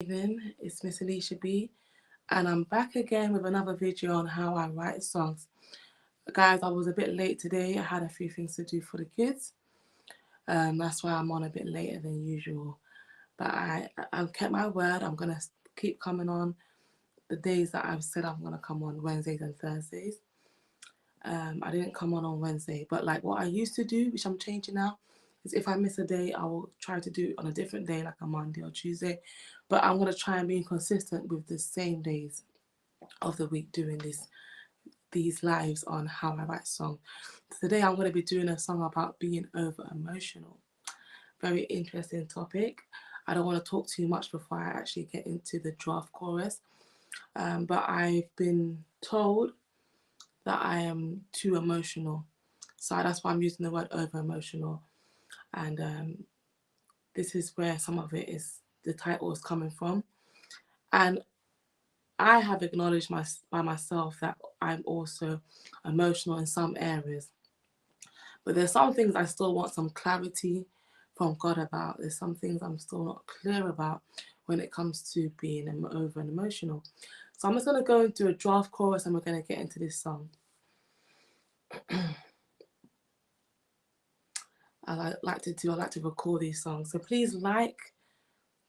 Evening, it's Miss Alisha B, and I'm back again with another video on how I write songs. Guys, I was a bit late today. I had a few things to do for the kids. That's why I'm on a bit later than usual. But I've kept my word. I'm gonna keep coming on the days that I've said I'm gonna come on, Wednesdays and Thursdays. I didn't come on Wednesday, but like what I used to do, which I'm changing now, is if I miss a day, I will try to do it on a different day, like a Monday or Tuesday. But I'm gonna try and be consistent with the same days of the week doing these lives on how I write songs. Today I'm going to be doing a song about being over emotional. Very interesting topic. I don't want to talk too much before I actually get into the draft chorus. But I've been told that I am too emotional. So that's why I'm using the word over emotional. And this is where some of it is, the title is coming from. And I have acknowledged by myself that I'm also emotional in some areas. But there's some things I still want some clarity from God about. There's some things I'm still not clear about when it comes to being over and emotional. So I'm just going to go into a draft chorus and we're going to get into this song. I like to record these songs. So please like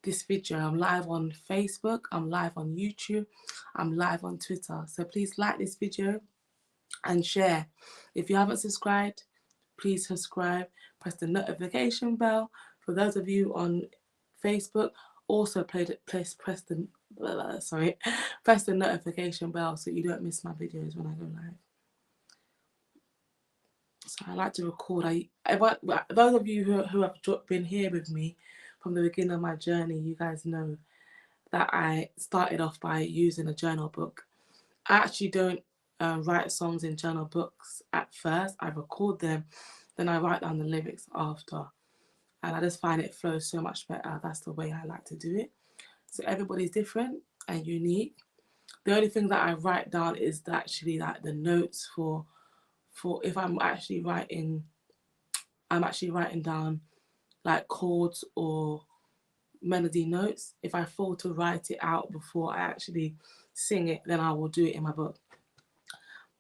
this video. I'm live on Facebook, I'm live on YouTube, I'm live on Twitter. So please like this video and share. If you haven't subscribed, please subscribe, press the notification bell. For those of you on Facebook, also press the notification bell so you don't miss my videos when I go live. So I like to record. Those of you who have been here with me from the beginning of my journey, you guys know that I started off by using a journal book. I actually don't write songs in journal books at first. I record them, then I write down the lyrics after. And I just find it flows so much better. That's the way I like to do it. So everybody's different and unique. The only thing that I write down is actually like the notes for if I'm actually writing down like chords or melody notes. If I fall to write it out before I actually sing it, then I will do it in my book.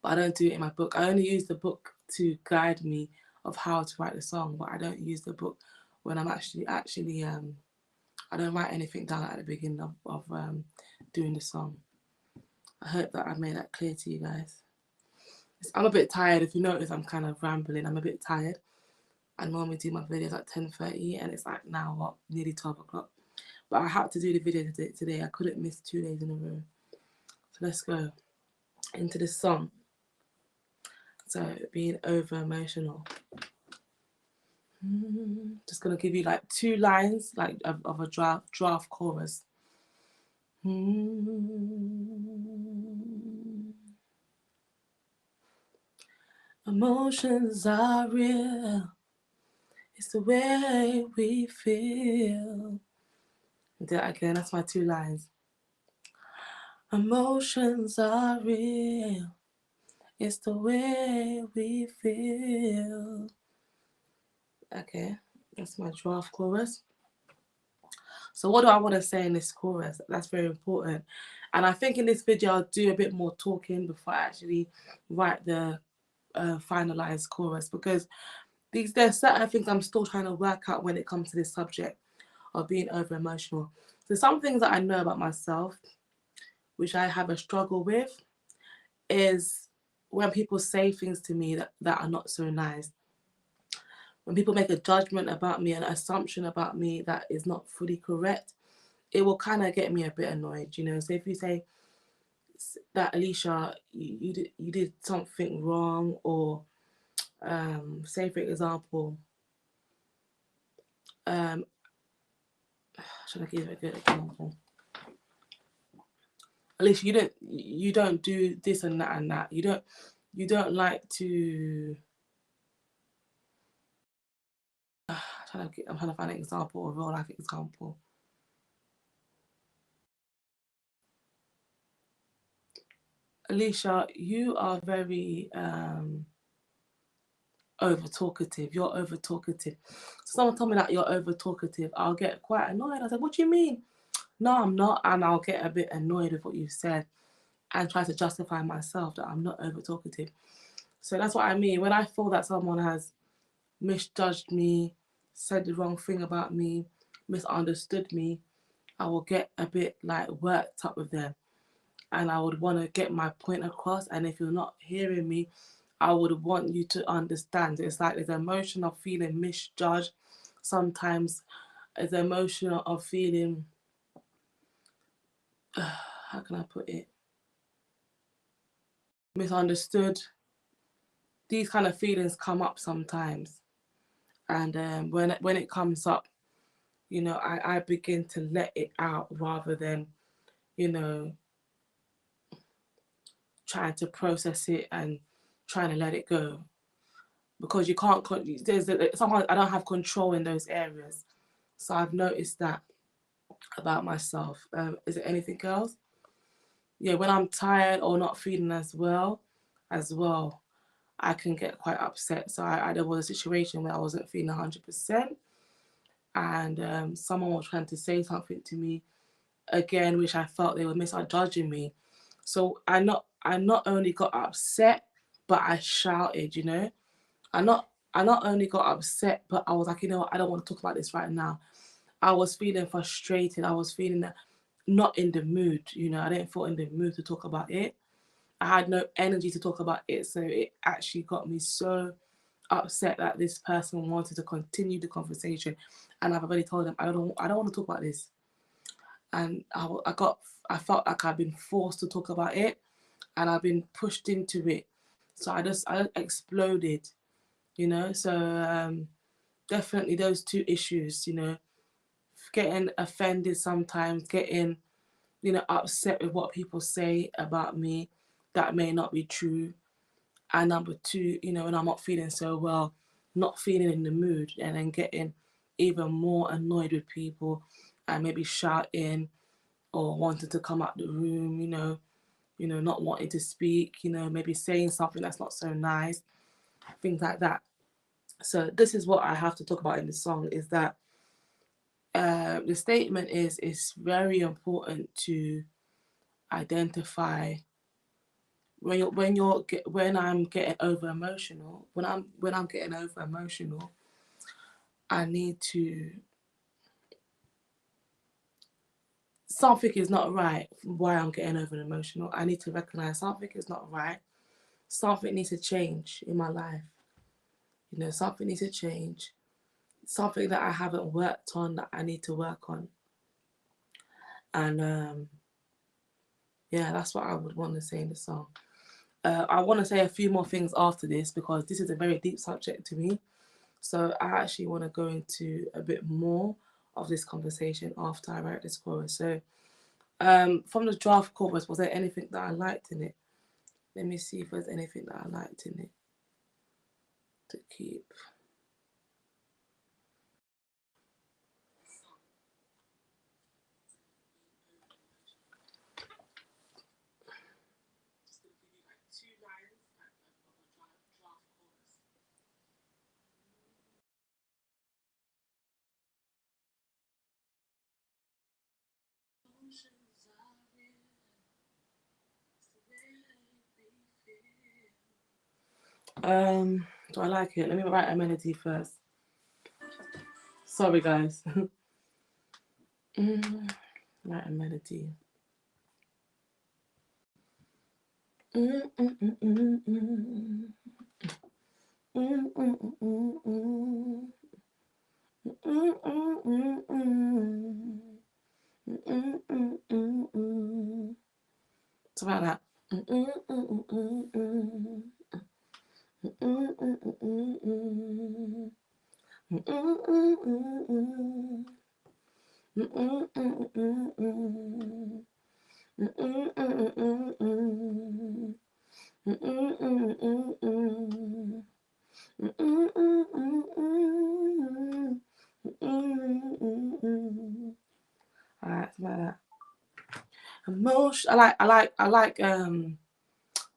But I don't do it in my book. I only use the book to guide me of how to write the song, but I don't use the book when I'm actually I don't write anything down at the beginning of doing the song. I hope that I've made that clear to you guys. I'm a bit tired. If you notice, I'm kind of rambling. I'm a bit tired. I normally do my videos at 10:30 and it's like now what, nearly 12 o'clock. But I had to do the video today. I couldn't miss 2 days in a row. So let's go into this song. So being over emotional. Just gonna give you like 2 lines like of a draft chorus. Emotions are real. It's the way we feel. Do that again. That's my 2 lines. Emotions are real. It's the way we feel. Okay, that's my draft chorus. So what do I want to say in this chorus? That's very important. And I think in this video I'll do a bit more talking before I actually write the finalized chorus, because there's certain things I'm still trying to work out when it comes to this subject of being over emotional. So some things that I know about myself, which I have a struggle with, is when people say things to me that are not so nice. When people make a judgment about me, an assumption about me that is not fully correct, it will kind of get me a bit annoyed, you know. So if you say that, Alisha, you did something wrong, or say for example, should I give a good example? Alisha, you don't do this and that and that. You don't like to. I'm trying to find an example, a real life example. Alisha, you are very over talkative. You're over talkative. So someone told me that you're over talkative, I'll get quite annoyed. I said, what do you mean no, I'm not, and I'll get a bit annoyed with what you've said and try to justify myself that I'm not over talkative. So that's what I mean. When I feel that someone has misjudged me, said the wrong thing about me, misunderstood me, I will get a bit like worked up with them, and I would want to get my point across. And if you're not hearing me, I would want you to understand. It's like there's emotion of feeling misjudged. Sometimes it's emotion of feeling, how can I put it, misunderstood. These kind of feelings come up sometimes, and when it comes up, you know, I begin to let it out rather than, you know, trying to process it and trying to let it go, because you can't. Sometimes I don't have control in those areas, so I've noticed that about myself. Is there anything else? Yeah, when I'm tired or not feeling as well, I can get quite upset. So there was a situation where I wasn't feeling 100%, and someone was trying to say something to me again, which I felt they were misjudging me. So I not only got upset, but I shouted. You know, I not only got upset, but I was like, you know what, I don't want to talk about this right now. I was feeling frustrated. I was feeling not in the mood. You know, I didn't feel in the mood to talk about it. I had no energy to talk about it. So it actually got me so upset that this person wanted to continue the conversation, and I've already told them I don't want to talk about this. And I felt like I've been forced to talk about it, and I've been pushed into it. So I just exploded, you know. So definitely those two issues, you know, getting offended sometimes, getting, you know, upset with what people say about me that may not be true. And number two, you know, when I'm not feeling so well, not feeling in the mood, and then getting even more annoyed with people and maybe shouting or wanting to come out the room, you know, not wanting to speak, you know, maybe saying something that's not so nice, things like that. So this is what I have to talk about in the song, is that the statement is, it's very important to identify when I'm getting over emotional. When I'm getting over emotional, I need to, something is not right. Why I'm getting over emotional, I need to recognize something is not right. Something needs to change in my life. You know, something needs to change. Something that I haven't worked on that I need to work on. And yeah, that's what I would want to say in the song. I want to say a few more things after this, because this is a very deep subject to me. So I actually want to go into a bit more of this conversation after I write this chorus. So from the draft chorus, was there anything that I liked in it? Let me see if there's anything that I liked in it to keep. Do I like it? Let me write a melody first. Sorry, guys. Write a melody. It's about that. Alright, it's about that. Emotion. I like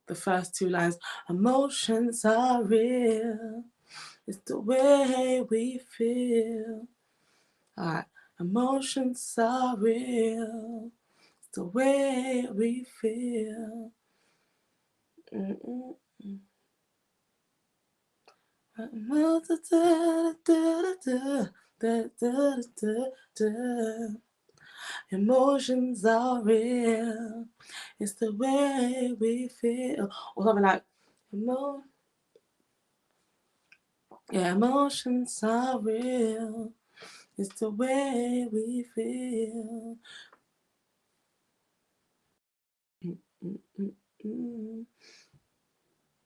the first two lines. Emotions are real. It's the way we feel. Alright. Emotions are real. It's the way we feel. Emotions are real. It's the way we feel. Or something like, emotions are real. It's the way we feel.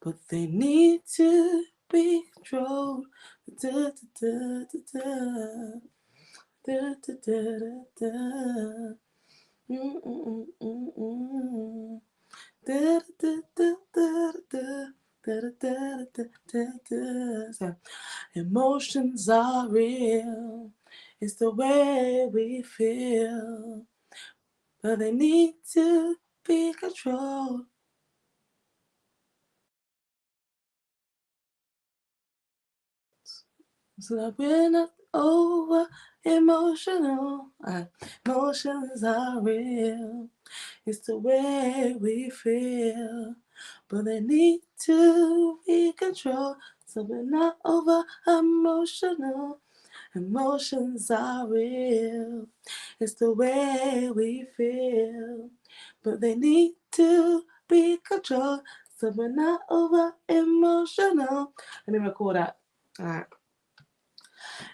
But they need to be controlled. Da, da, da, da, da, da, da, da, da. Da, da, da, da, da. Da, da, da, da, da, da. So, emotions are real. It's the way we feel. But they need to be controlled. So that we're not over emotional. Emotions are real. It's the way we feel. But they need to be controlled. So we're not over emotional. Emotions are real. It's the way we feel. But they need to be controlled. So we're not over emotional. Let me record that. Alright.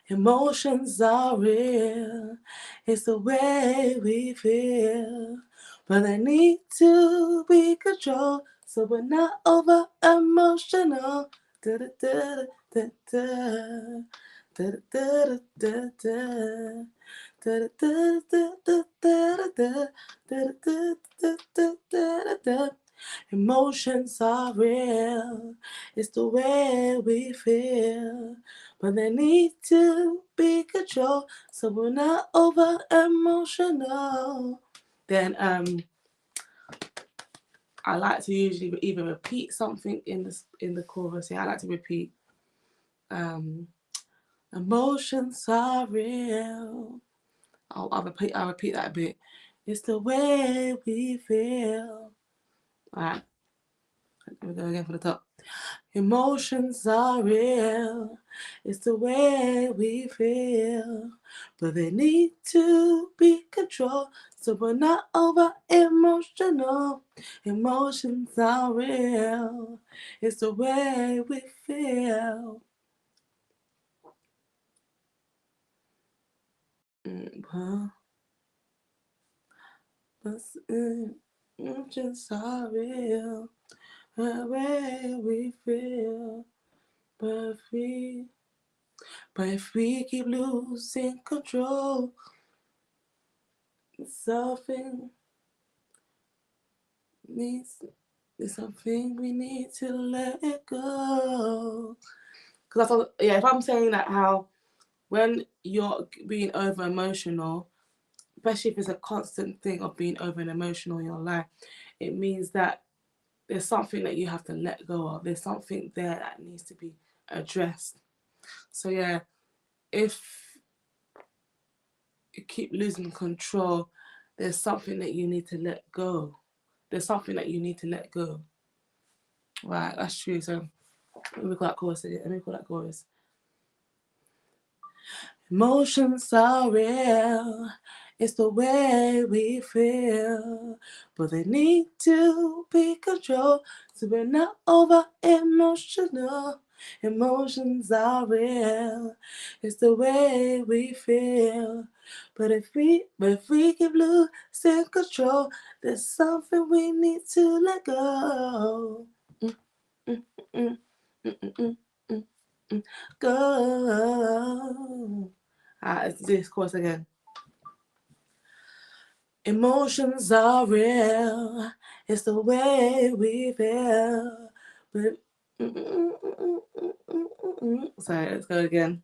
Emotions are real. It's the way we feel. But they need to be controlled. So we're not over emotional. Da da da da da. Da da da da da. Emotions are real. It's the way we feel. But they need to be controlled. So we're not over emotional. Then I like to usually either repeat something in the chorus. Yeah, I like to repeat. Emotions are real. I'll repeat that a bit. It's the way we feel. Alright, let me go again from the top. Emotions are real. It's the way we feel. But they need to be controlled. So we're not over emotional. Emotions are real. It's the way we feel. Emotions are real. The way we feel. But if we keep losing control, something there's something we need to let it go. Because if I'm saying that, how when you're being over emotional, especially if it's a constant thing of being over emotional in your life, it means that there's something that you have to let go of. There's something there that needs to be addressed. So yeah, if you keep losing control, there's something that you need to let go. There's something that you need to let go. Right, that's true. So let me call that chorus again. Let me call that chorus. Emotions are real. It's the way we feel. But they need to be controlled. So we're not over emotional. Emotions are real. It's the way we feel. But if we keep losing control, there's something we need to let go. Go. Let's do this chorus again. Emotions are real. It's the way we feel. But sorry, let's go again.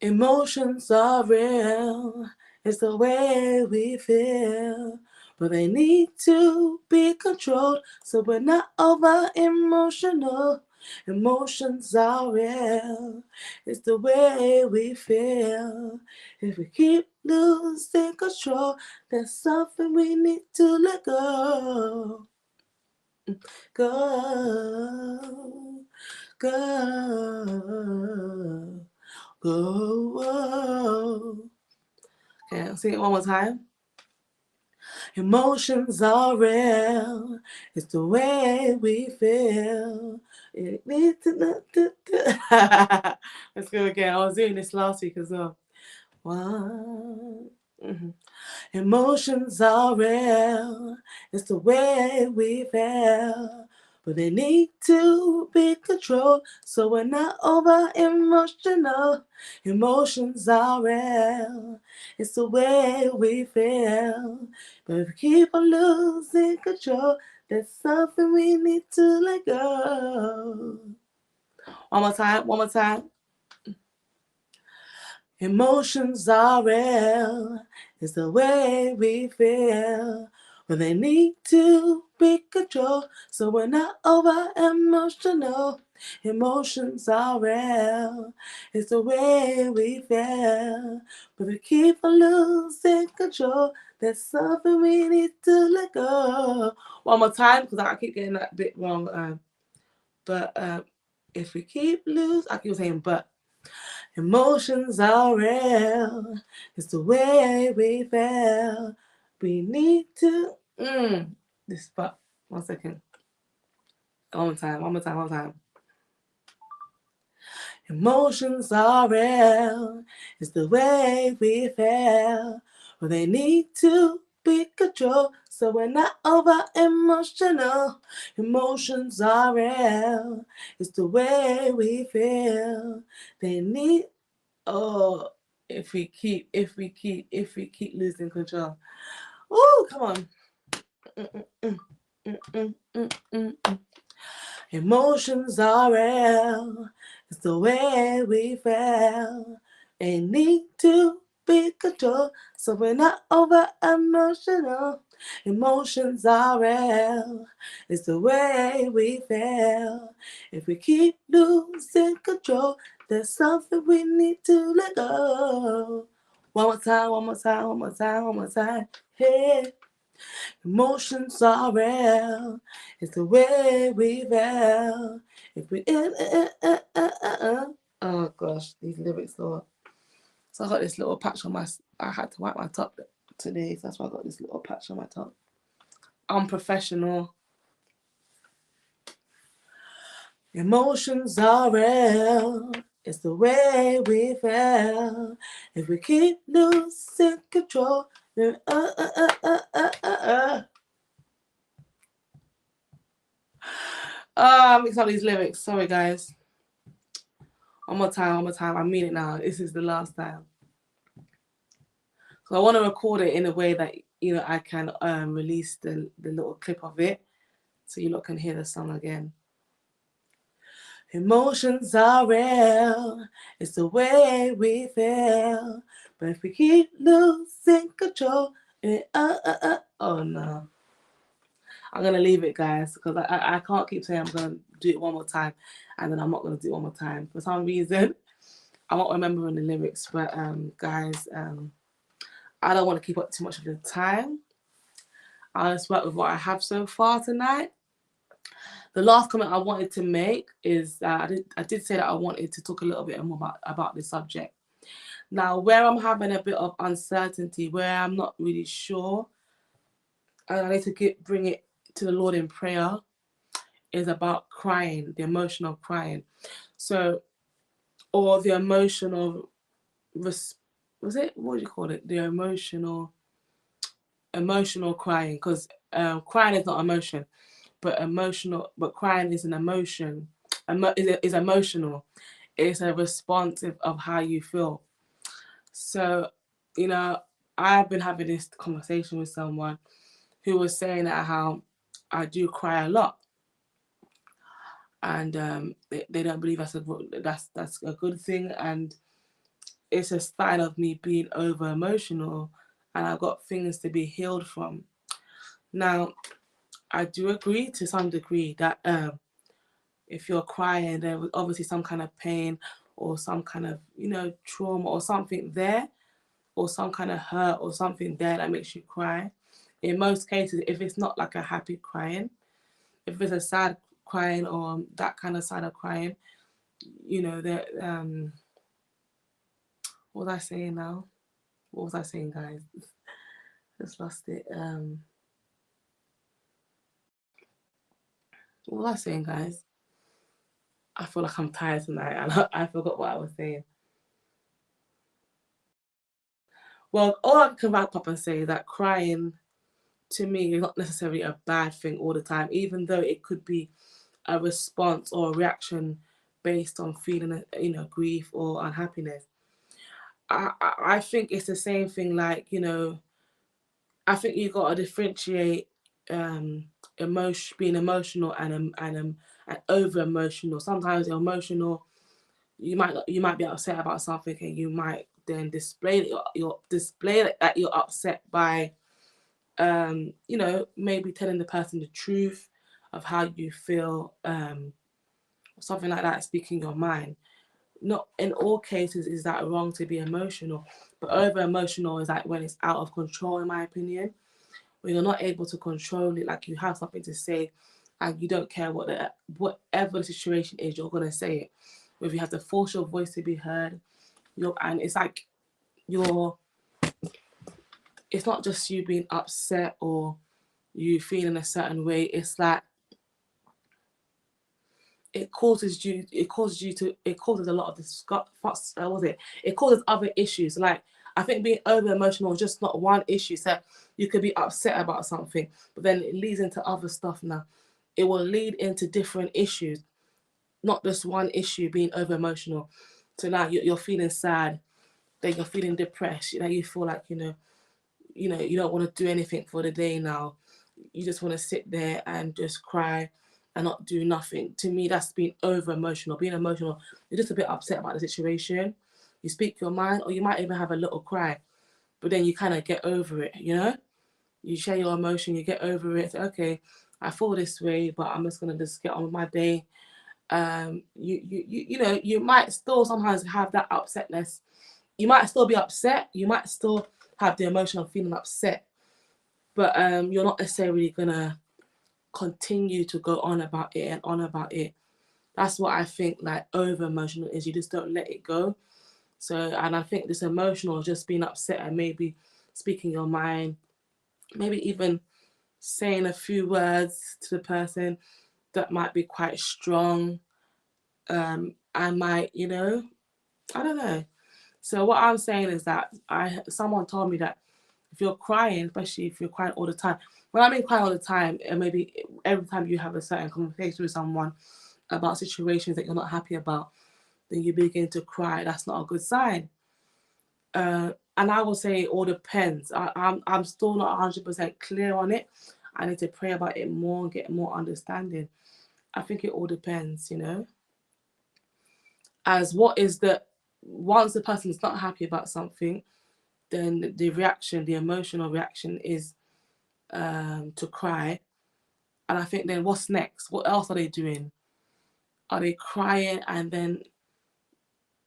Emotions are real. It's the way we feel. But they need to be controlled. So we're not over emotional. Emotions are real. It's the way we feel. If we keep losing control, there's something we need to let go. Go. Go. Go. Okay, I'll sing it one more time. Emotions are real. It's the way we feel. It needs to. Let's go again. I was doing this last week as well. One. Emotions are real. It's the way we feel. But they need to be controlled so we're not over emotional. Emotions are real. It's the way we feel. But if we keep on losing control, there's something we need to let go. One more time, one more time. Emotions are real. It's the way we feel. But they need to be controlled so we're not over emotional. Emotions are real. It's the way we feel. But we keep on losing control. There's something we need to let go. One more time, because I keep getting that bit wrong. But if we keep losing, I keep saying but. Emotions are real. It's the way we feel. We need to. This but 1 second. One more time. One more time. One more time. Emotions are real. It's the way we feel. Well, they need to be controlled so we're not over emotional. Emotions are real. It's the way we feel. They need. Oh, if we keep losing control. Oh, come on. Emotions are real. It's the way we feel. They need to be controlled so we're not over emotional. Emotions are real. It's the way we feel. If we keep losing control, there's something we need to let go. One more time, one more time, one more time, one more time. Hey. Emotions are real. It's the way we feel. If we oh gosh, these lyrics, Lord. So I got this little patch on my. I had to wipe my top today, so that's why I got this little patch on my top. Unprofessional. Emotions are real. It's the way we feel. If we keep losing control, then I mixed up these lyrics. Sorry, guys. One more time, one more time. I mean it now. This is the last time. So I want to record it in a way that, you know, I can release the little clip of it so you lot can hear the song again. Emotions are real. It's the way we feel. But if we keep losing control, oh no. I'm going to leave it, guys, because I can't keep saying I'm going to do it one more time and then I'm not going to do it one more time. For some reason, I'm not remembering the lyrics. But, guys, I don't want to keep up too much of the time. I'll just work with what I have so far tonight. The last comment I wanted to make is I did say that I wanted to talk a little bit more about this subject. Now, where I'm having a bit of uncertainty, where I'm not really sure, and I need to bring it to the Lord in prayer, is about crying, the emotional crying. So, or the emotional, what do you call it? The emotional crying, because crying is not emotion, but crying is an emotion. Is emotional. It's a response of how you feel. So, you know, I've been having this conversation with someone who was saying that how I do cry a lot, and they don't believe that's a good thing, and it's a sign of me being over emotional, and I've got things to be healed from. Now, I do agree to some degree that if you're crying, there was obviously some kind of pain or some kind of, you know, trauma or something there, or some kind of hurt or something there that makes you cry. In most cases, if it's not like a happy crying, if it's a sad crying or that kind of side of crying, you know, that what was I saying now? What was I saying, guys? Just lost it. What was I saying, guys? I feel like I'm tired tonight and I forgot what I was saying. Well, all I can wrap up and say is that crying, to me, is not necessarily a bad thing all the time, even though it could be a response or a reaction based on feeling, you know, grief or unhappiness. I think it's the same thing, like, you know, I think you got to differentiate being emotional and over emotional. Sometimes you're emotional, you might be upset about something, and you might then display that you're upset by you know, maybe telling the person the truth of how you feel, something like that, speaking your mind. Not in all cases is that wrong to be emotional, but over emotional is like when it's out of control, in my opinion, when you're not able to control it, like you have something to say and you don't care whatever the situation is, you're gonna say it. Whether you have to force your voice to be heard, and it's like it's not just you being upset or you feeling a certain way. It's like it causes a lot of it causes other issues. Like, I think being over emotional is just not one issue. So you could be upset about something, but then it leads into other stuff. Now it will lead into different issues, not just one issue, being over emotional. So now you're feeling sad, then you're feeling depressed, you know, you feel like, you know, you don't want to do anything for the day now. You just want to sit there and just cry and not do nothing. To me, that's being over emotional. Being emotional, you're just a bit upset about the situation. You speak your mind, or you might even have a little cry, but then you kind of get over it, you know? You share your emotion, you get over it. Say, okay, I feel this way, but I'm just going to just get on with my day. You know, you might still sometimes have that upsetness. You might still be upset. You might still have the emotion of feeling upset, but you're not necessarily gonna continue to go on about it and on about it. That's what I think, like, over emotional is. You just don't let it go. So, and I think this emotional, just being upset and maybe speaking your mind, maybe even saying a few words to the person that might be quite strong, and might, you know, I don't know. So what I'm saying is that someone told me that if you're crying, especially if you're crying all the time, when I mean crying all the time, and maybe every time you have a certain conversation with someone about situations that you're not happy about, then you begin to cry. That's not a good sign. And I will say it all depends. I'm still not 100% clear on it. I need to pray about it more, get more understanding. I think it all depends, you know. As what is the once the person is not happy about something, then the reaction, the emotional reaction is to cry. And I think then what's next? What else are they doing? Are they crying and then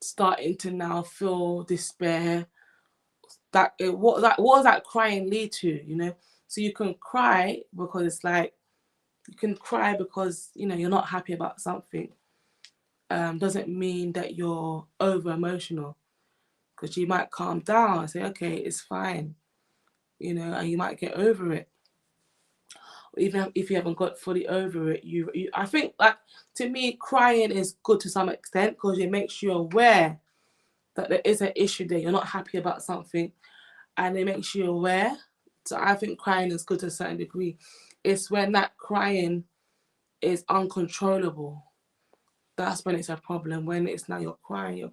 starting to now feel despair? What does that crying lead to? You know, so you can cry because it's like you can cry because, you know, you're not happy about something. Doesn't mean that you're over emotional, because you might calm down and say, okay, it's fine, you know, and you might get over it. Even if you haven't got fully over it, I think, like, to me, crying is good to some extent because it makes you aware that there is an issue there. You're not happy about something, and it makes you aware. So I think crying is good to a certain degree. It's when that crying is uncontrollable. That's when it's a problem. When it's now you're crying,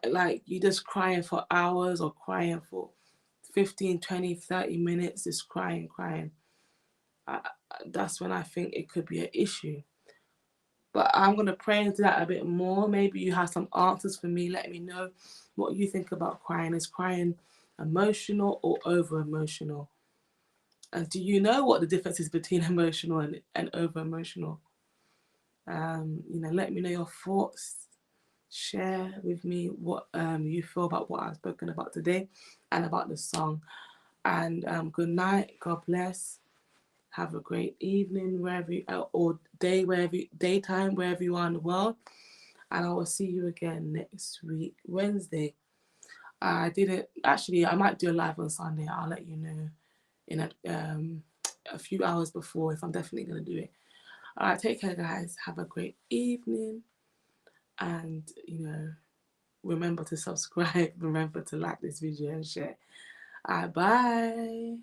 like you're just crying for hours or crying for 15, 20, 30 minutes, just crying. That's when I think it could be an issue. But I'm going to pray into that a bit more. Maybe you have some answers for me. Let me know what you think about crying. Is crying emotional or over emotional? And do you know what the difference is between emotional and over emotional? You know, let me know your thoughts. Share with me what you feel about what I've spoken about today and about the song. And good night. God bless. Have a great evening wherever you, or day, daytime, wherever you are in the world. And I will see you again next week, Wednesday. I didn't actually. I might do a live on Sunday. I'll let you know in a few hours before if I'm definitely going to do it. All right, take care, guys. Have a great evening, and you know, remember to subscribe. Remember to like this video and share. All right, bye.